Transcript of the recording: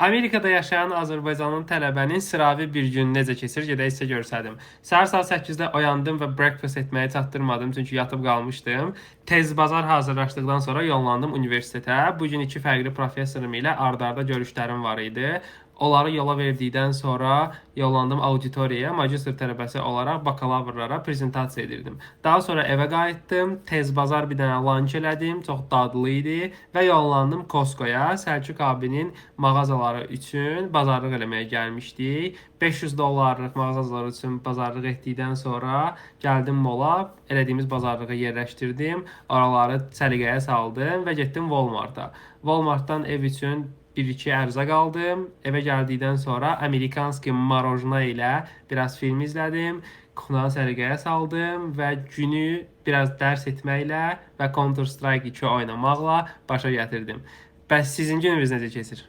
Amerikada yaşayan Azərbaycanlı tələbənin sıravi bir gün necə keçir, gedək sizə göstərdim. Səhər saat 8-də oyandım və breakfast etməyi çatdırmadım, çünki yatıb qalmışdım. Tez bazar hazırlaşdıqdan sonra yollandım universitetə. Bu gün iki fərqli professorum ilə ard-arda görüşlərim var idi. Onları yola verdikdən sonra yollandım auditoriyaya, magistr tələbəsi olaraq bakalavrlara prezentasiya edirdim. Daha sonra evə qayıtdım, tez bazar bir dənə lunch elədim, çox dadlı idi və yollandım Costco-ya. Səlcuq abinin mağazaları üçün bazarlıq eləməyə gəlmişdik. 500 dollarlıq mağazalar üçün bazarlıq etdikdən sonra gəldim mola, elədiyimiz bazarlığı yerləşdirdim, oraları səliqəyə saldım və getdim Walmart-a. Walmart-dan ev üçün bir-iki ərzaq aldım. Evə gəldikdən sonra Amerikanski marojna ilə biraz film izlədim. Kuxlanı səliqəyə saldım və günü biraz dərs etməklə və Counter Strike 2 oynamaqla başa gətirdim. Bəs sizin gününüz necə keçir?